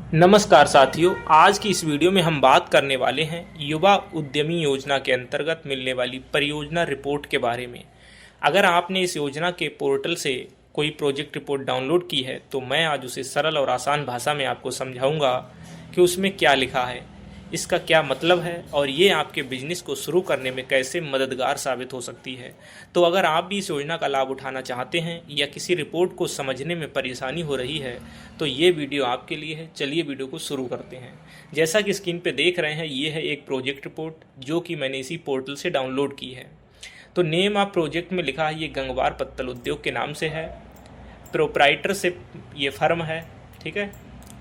नमस्कार साथियों, आज की इस वीडियो में हम बात करने वाले हैं युवा उद्यमी योजना के अंतर्गत मिलने वाली परियोजना रिपोर्ट के बारे में। अगर आपने इस योजना के पोर्टल से कोई प्रोजेक्ट रिपोर्ट डाउनलोड की है तो मैं आज उसे सरल और आसान भाषा में आपको समझाऊंगा कि उसमें क्या लिखा है, इसका क्या मतलब है और ये आपके बिजनेस को शुरू करने में कैसे मददगार साबित हो सकती है। तो अगर आप भी इस योजना का लाभ उठाना चाहते हैं या किसी रिपोर्ट को समझने में परेशानी हो रही है तो ये वीडियो आपके लिए है। चलिए वीडियो को शुरू करते हैं। जैसा कि स्क्रीन पे देख रहे हैं, ये है एक प्रोजेक्ट रिपोर्ट जो कि मैंने इसी पोर्टल से डाउनलोड की है। तो नेम ऑफ प्रोजेक्ट में लिखा है ये गंगवार पत्तल उद्योग के नाम से है। प्रोप्राइटरशिप ये फर्म है, ठीक है,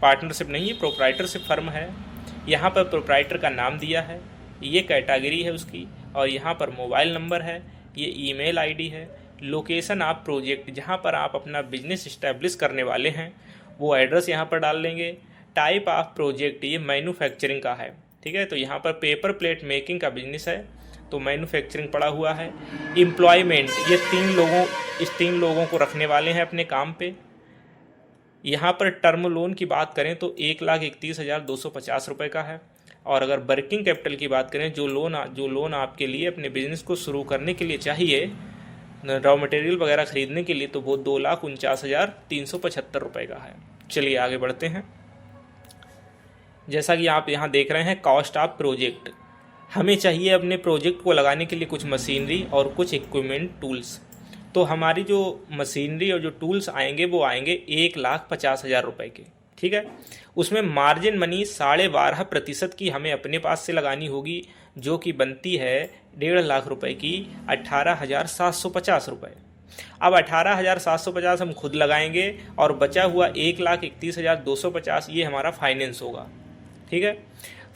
पार्टनरशिप नहीं, ये प्रोप्राइटरशिप फर्म है। यहाँ पर प्रोप्राइटर का नाम दिया है, ये कैटेगरी है उसकी, और यहाँ पर मोबाइल नंबर है, ये ईमेल आईडी है। लोकेशन ऑफ प्रोजेक्ट, जहाँ पर आप अपना बिजनेस इस्टेब्लिश करने वाले हैं वो एड्रेस यहाँ पर डाल लेंगे। टाइप ऑफ प्रोजेक्ट ये मैन्युफैक्चरिंग का है, ठीक है, तो यहाँ पर पेपर प्लेट मेकिंग का बिजनेस है तो मैन्युफैक्चरिंग पड़ा हुआ है। एम्प्लॉयमेंट ये इस तीन लोगों को रखने वाले हैं अपने काम पे। यहाँ पर टर्म लोन की बात करें तो 1,31,250 रुपये का है। और अगर वर्किंग कैपिटल की बात करें, जो लोन आपके लिए अपने बिजनेस को शुरू करने के लिए चाहिए, रॉ मटेरियल वगैरह खरीदने के लिए, तो वो 2,49,375 रुपये का है। चलिए आगे बढ़ते हैं। जैसा कि आप यहाँ देख रहे हैं, कॉस्ट ऑफ प्रोजेक्ट, हमें चाहिए अपने प्रोजेक्ट को लगाने के लिए कुछ मशीनरी और कुछ इक्विपमेंट टूल्स। तो हमारी जो मशीनरी और जो टूल्स आएंगे वो आएंगे 1,50,000 रुपये के, ठीक है। उसमें मार्जिन मनी 12.5% की हमें अपने पास से लगानी होगी, जो कि बनती है 1.5 लाख रुपए की 18,750 रुपये। अब 18,750 हम खुद लगाएंगे और बचा हुआ 1,31,250 ये हमारा फाइनेंस होगा, ठीक है।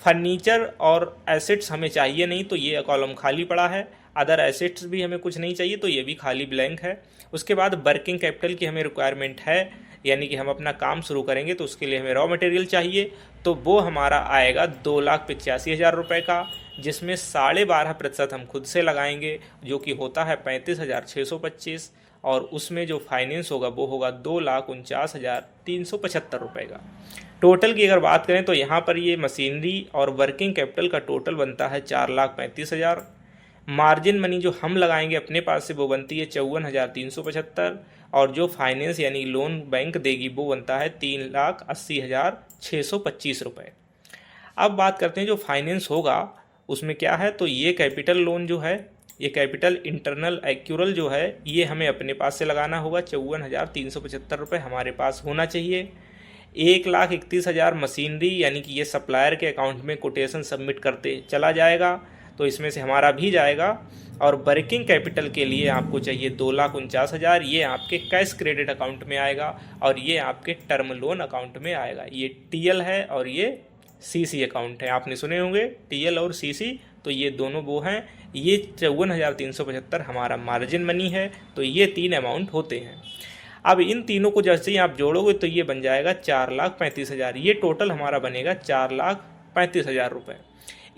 फर्नीचर और एसेट्स हमें चाहिए नहीं तो ये कॉलम खाली पड़ा है। अदर एसेट्स भी हमें कुछ नहीं चाहिए तो ये भी खाली ब्लैंक है। उसके बाद वर्किंग कैपिटल की हमें रिक्वायरमेंट है, यानी कि हम अपना काम शुरू करेंगे तो उसके लिए हमें रॉ मटेरियल चाहिए, तो वो हमारा आएगा 2,85,000 रुपये का, जिसमें 12.5% हम खुद से लगाएंगे जो कि होता है 35,625, और उसमें जो फाइनेंस होगा वो होगा 2,49,375 रुपये का। टोटल की अगर बात करें तो यहाँ पर ये मशीनरी और वर्किंग कैपिटल का टोटल बनता है 4,35,000। मार्जिन मनी जो हम लगाएंगे अपने पास से वो बनती है 54,375, और जो फाइनेंस यानी लोन बैंक देगी वो बनता है 3,80,625 रुपये। अब बात करते हैं जो फाइनेंस होगा उसमें क्या है, तो ये कैपिटल लोन जो है, ये कैपिटल इंटरनल एक्यूरल जो है, ये हमें अपने पास से लगाना होगा। 54,375 रुपये हमारे पास होना चाहिए। 1,31,000 मशीनरी, यानी कि ये सप्लायर के अकाउंट में कोटेशन सबमिट करते चला जाएगा तो इसमें से हमारा भी जाएगा। और वर्किंग कैपिटल के लिए आपको चाहिए 2,49,000, ये आपके कैश क्रेडिट अकाउंट में आएगा और ये आपके टर्म लोन अकाउंट में आएगा। ये टीएल है और ये सीसी अकाउंट है, आपने सुने होंगे टीएल और सीसी, तो ये दोनों वो हैं। ये 54,375 हमारा मार्जिन मनी है। तो ये तीन अमाउंट होते हैं। अब इन तीनों को जैसे ही आप जोड़ोगे तो ये बन जाएगा 4,35,000। ये टोटल हमारा बनेगा 4,35,000 रुपये।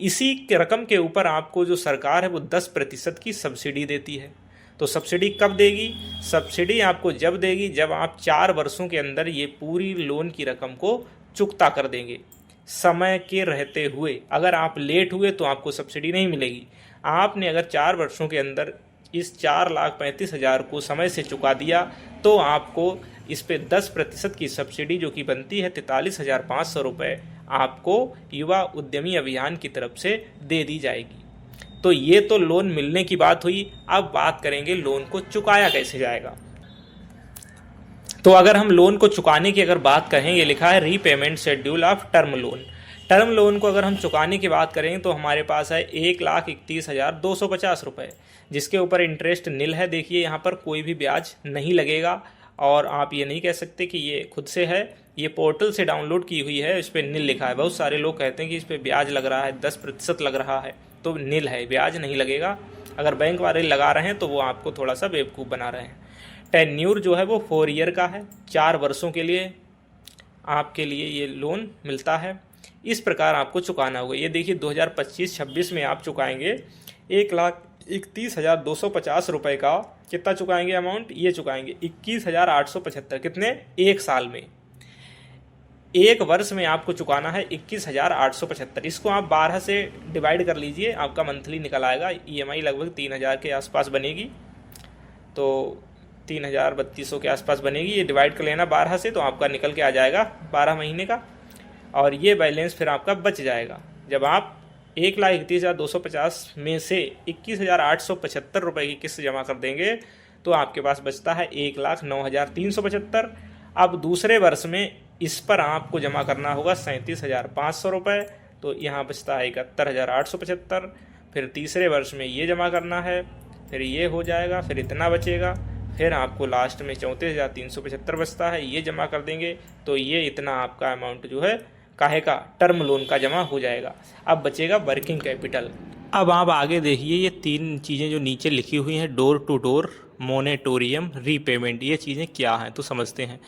इसी के रकम के ऊपर आपको जो सरकार है वो 10% की सब्सिडी देती है। तो सब्सिडी कब देगी? सब्सिडी आपको जब देगी जब आप 4 वर्षों के अंदर ये पूरी लोन की रकम को चुकता कर देंगे समय के रहते हुए। अगर आप लेट हुए तो आपको सब्सिडी नहीं मिलेगी। आपने अगर 4 वर्षों के अंदर इस 4,35,000 को समय से चुका दिया तो आपको इस पे 10% की सब्सिडी जो कि बनती है 43,500 रुपये आपको युवा उद्यमी अभियान की तरफ से दे दी जाएगी। तो ये तो लोन मिलने की बात हुई। अब बात करेंगे लोन को चुकाया कैसे जाएगा। तो अगर हम लोन को चुकाने की अगर बात करें, ये लिखा है repayment schedule of term loan. Term loan को अगर हम चुकाने की बात करें तो हमारे पास है 1,31,250 रुपये, जिसके ऊपर इंटरेस्ट निल है। देखिए यहाँ पर कोई भी ब्याज नहीं लगेगा और आप ये नहीं कह सकते कि ये खुद से है, ये पोर्टल से डाउनलोड की हुई है, इस पर निल लिखा है। बहुत सारे लोग कहते हैं कि इस पर ब्याज लग रहा है, 10% लग रहा है, तो निल है, ब्याज नहीं लगेगा। अगर बैंक वाले लगा रहे हैं तो वो आपको थोड़ा सा बेवकूफ़ बना रहे हैं। टेन्यूर जो है वो 4 ईयर का है, 4 वर्षों के लिए आपके लिए ये लोन मिलता है। इस प्रकार आपको चुकाना होगा। ये देखिए 2025-26 में आप चुकाएंगे 1,31,250 रुपये का। कितना चुकाएंगे? अमाउंट ये चुकाएंगे 21,875। कितने? 1 साल में। एक वर्ष में आपको चुकाना है 21,875। इसको आप 12 से डिवाइड कर लीजिए, आपका मंथली निकल आएगा। ईएमआई लगभग 3,000 के आसपास बनेगी, तो 3,3200 के आसपास बनेगी। ये डिवाइड कर लेना 12 से, तो आपका निकल के आ जाएगा 12 महीने का, और ये बैलेंस फिर आपका बच जाएगा। जब आप 1,31,250 में से 21,875 रुपये की किस्त जमा कर देंगे तो आपके पास बचता है 1,09,375। अब दूसरे वर्ष में इस पर आपको जमा करना होगा 37,500 रुपये, तो यहाँ बचता है 71,875। फिर तीसरे वर्ष में ये जमा करना है, फिर ये हो जाएगा, फिर इतना बचेगा, फिर आपको लास्ट में 34,375 बचता है। ये जमा कर देंगे तो ये इतना आपका अमाउंट जो है काहे का टर्म लोन का जमा हो जाएगा। अब बचेगा वर्किंग कैपिटल। अब आप आगे देखिए, ये 3 चीज़ें जो नीचे लिखी हुई हैं, डोर टू डोर, मोनेटोरियम, रीपेमेंट, ये चीज़ें क्या हैं तो समझते हैं।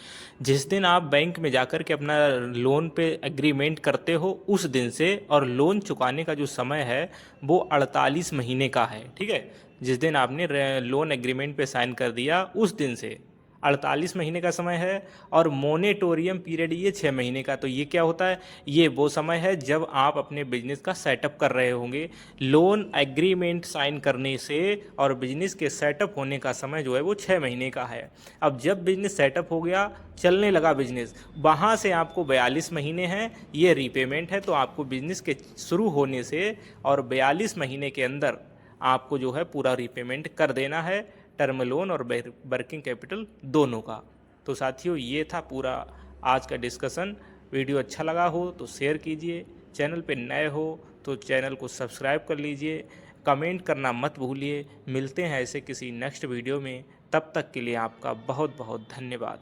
जिस दिन आप बैंक में जाकर के अपना लोन पे एग्रीमेंट करते हो उस दिन से, और लोन चुकाने का जो समय है वो 48 महीने का है, ठीक है। जिस दिन आपने लोन एग्रीमेंट पे साइन कर दिया उस दिन से 48 महीने का समय है। और मोनेटोरियम पीरियड ये 6 महीने का। तो ये क्या होता है, ये वो समय है जब आप अपने बिजनेस का सेटअप कर रहे होंगे। लोन एग्रीमेंट साइन करने से और बिजनेस के सेटअप होने का समय जो है वो 6 महीने का है। अब जब बिजनेस सेटअप हो गया, चलने लगा बिजनेस, वहाँ से आपको 42 महीने हैं, ये रीपेमेंट है। तो आपको बिजनेस के शुरू होने से और 42 महीने के अंदर आपको जो है पूरा रीपेमेंट कर देना है, टर्म लोन और वर्किंग कैपिटल दोनों का। तो साथियों, ये था पूरा आज का डिस्कशन। वीडियो अच्छा लगा हो तो शेयर कीजिए, चैनल पे नए हो तो चैनल को सब्सक्राइब कर लीजिए, कमेंट करना मत भूलिए। मिलते हैं ऐसे किसी नेक्स्ट वीडियो में, तब तक के लिए आपका बहुत बहुत धन्यवाद।